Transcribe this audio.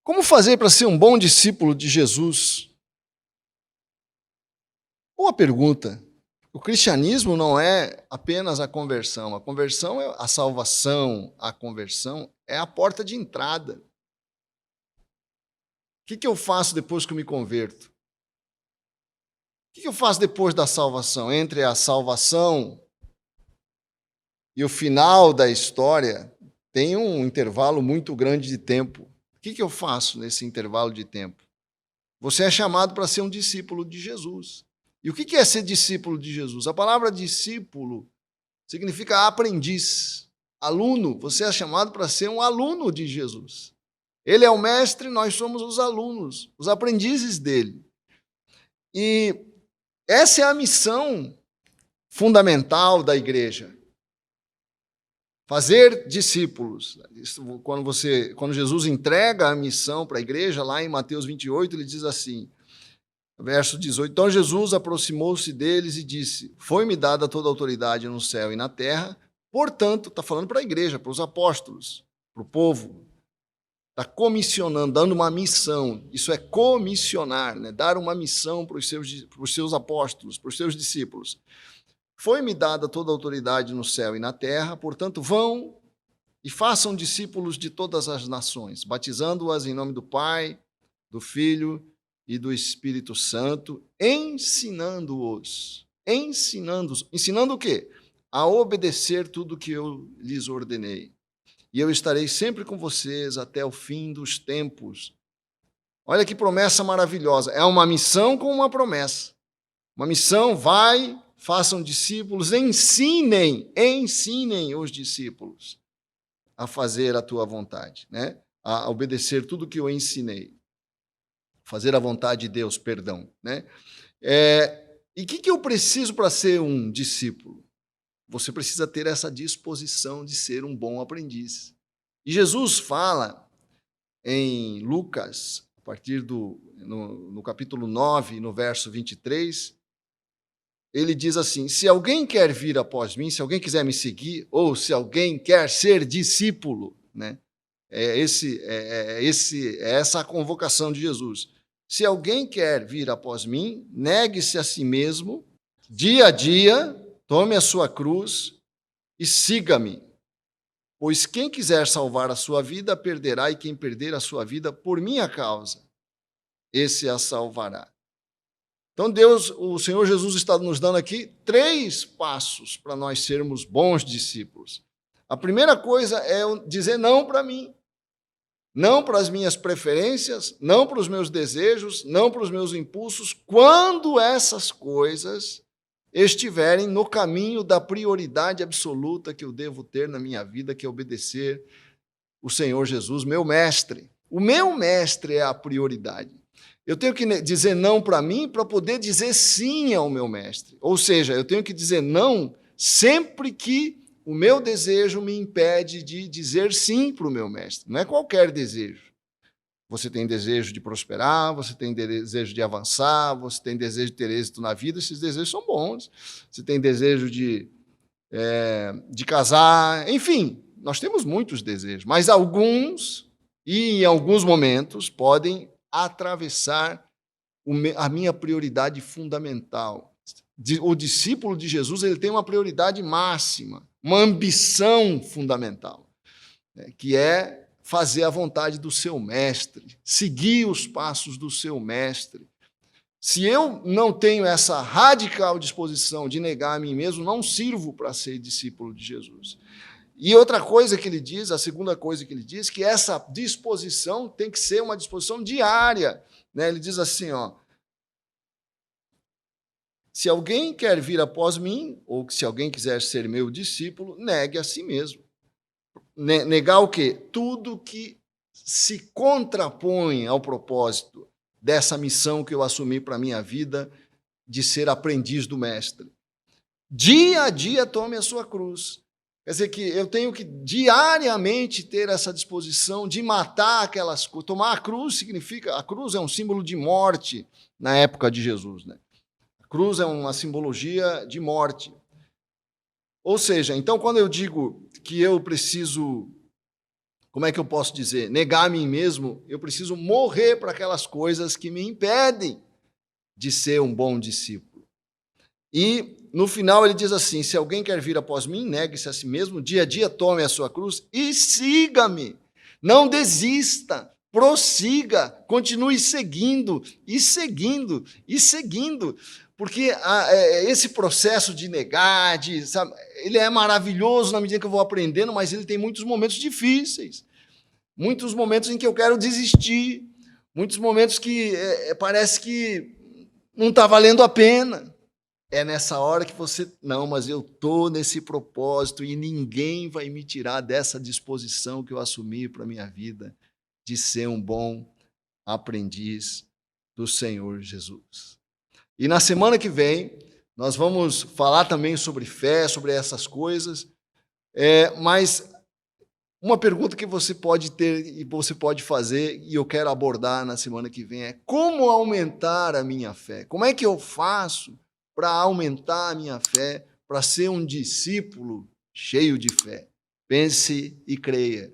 Como fazer para ser um bom discípulo de Jesus? Boa pergunta. O cristianismo não é apenas a conversão é a salvação, a conversão é a porta de entrada. O que eu faço depois que eu me converto? O que eu faço depois da salvação? Entre a salvação e o final da história, tem um intervalo muito grande de tempo. O que eu faço nesse intervalo de tempo? Você é chamado para ser um discípulo de Jesus. E o que é ser discípulo de Jesus? A palavra discípulo significa aprendiz, aluno. Você é chamado para ser um aluno de Jesus. Ele é o mestre, nós somos os alunos, os aprendizes dele. E essa é a missão fundamental da igreja. Fazer discípulos. Quando Jesus entrega a missão para a igreja, lá em Mateus 28, ele diz assim, verso 18, então Jesus aproximou-se deles e disse, foi-me dada toda a autoridade no céu e na terra, portanto, está falando para a igreja, para os apóstolos, para o povo, está comissionando, dando uma missão, isso é comissionar, né? Dar uma missão para os seus apóstolos, para os seus discípulos. Foi-me dada toda a autoridade no céu e na terra, portanto, vão e façam discípulos de todas as nações, batizando-as em nome do Pai, do Filho e do Espírito Santo, ensinando-os. Ensinando o quê? A obedecer tudo que eu lhes ordenei. E eu estarei sempre com vocês até o fim dos tempos. Olha que promessa maravilhosa. É uma missão com uma promessa. Uma missão, vai, façam discípulos, ensinem os discípulos a fazer a tua vontade, né? A obedecer tudo que eu ensinei. Fazer a vontade de Deus, perdão, né? E o que eu preciso para ser um discípulo? Você precisa ter essa disposição de ser um bom aprendiz. E Jesus fala em Lucas, a partir no capítulo 9, no verso 23, ele diz assim, se alguém quer vir após mim, se alguém quiser me seguir, ou se alguém quer ser discípulo, né? É essa a convocação de Jesus. Se alguém quer vir após mim, negue-se a si mesmo, dia a dia, tome a sua cruz e siga-me. Pois quem quiser salvar a sua vida, perderá, e quem perder a sua vida por minha causa, esse a salvará. Então o Senhor Jesus está nos dando aqui 3 passos para nós sermos bons discípulos. A primeira coisa é dizer não para mim. Não para as minhas preferências, não para os meus desejos, não para os meus impulsos, quando essas coisas estiverem no caminho da prioridade absoluta que eu devo ter na minha vida, que é obedecer o Senhor Jesus, meu mestre. O meu mestre é a prioridade. Eu tenho que dizer não para mim para poder dizer sim ao meu mestre. Ou seja, eu tenho que dizer não sempre que o meu desejo me impede de dizer sim para o meu mestre. Não é qualquer desejo. Você tem desejo de prosperar, você tem desejo de avançar, você tem desejo de ter êxito na vida, esses desejos são bons. Você tem desejo de casar, enfim, nós temos muitos desejos, mas alguns, e em alguns momentos, podem atravessar a minha prioridade fundamental. O discípulo de Jesus, ele tem uma prioridade máxima, uma ambição fundamental, né, que é fazer a vontade do seu mestre, seguir os passos do seu mestre. Se eu não tenho essa radical disposição de negar a mim mesmo, não sirvo para ser discípulo de Jesus. E outra coisa que ele diz, a segunda coisa que ele diz, que essa disposição tem que ser uma disposição diária, né? Ele diz assim, se alguém quer vir após mim, ou se alguém quiser ser meu discípulo, negue a si mesmo. Negar o quê? Tudo que se contrapõe ao propósito dessa missão que eu assumi para a minha vida de ser aprendiz do mestre. Dia a dia tome a sua cruz. Quer dizer que eu tenho que diariamente ter essa disposição de matar aquelas coisas. Tomar a cruz significa... A cruz é um símbolo de morte na época de Jesus, né? A cruz é uma simbologia de morte. Ou seja, então, quando eu digo que eu preciso como é que eu posso dizer? Negar a mim mesmo, eu preciso morrer para aquelas coisas que me impedem de ser um bom discípulo. E no final ele diz assim: se alguém quer vir após mim, negue-se a si mesmo, dia a dia tome a sua cruz e siga-me. Não desista, prossiga, continue seguindo e seguindo e seguindo, porque esse processo de negar, sabe, ele é maravilhoso na medida que eu vou aprendendo, mas ele tem muitos momentos difíceis, muitos momentos em que eu quero desistir, muitos momentos que parece que não está valendo a pena. É nessa hora que você, não, mas eu estou nesse propósito e ninguém vai me tirar dessa disposição que eu assumi para a minha vida de ser um bom aprendiz do Senhor Jesus. E na semana que vem, nós vamos falar também sobre fé, sobre essas coisas, mas uma pergunta que você pode ter e você pode fazer, e eu quero abordar na semana que vem, é como aumentar a minha fé? Como é que eu faço para aumentar a minha fé, para ser um discípulo cheio de fé? Pense e creia.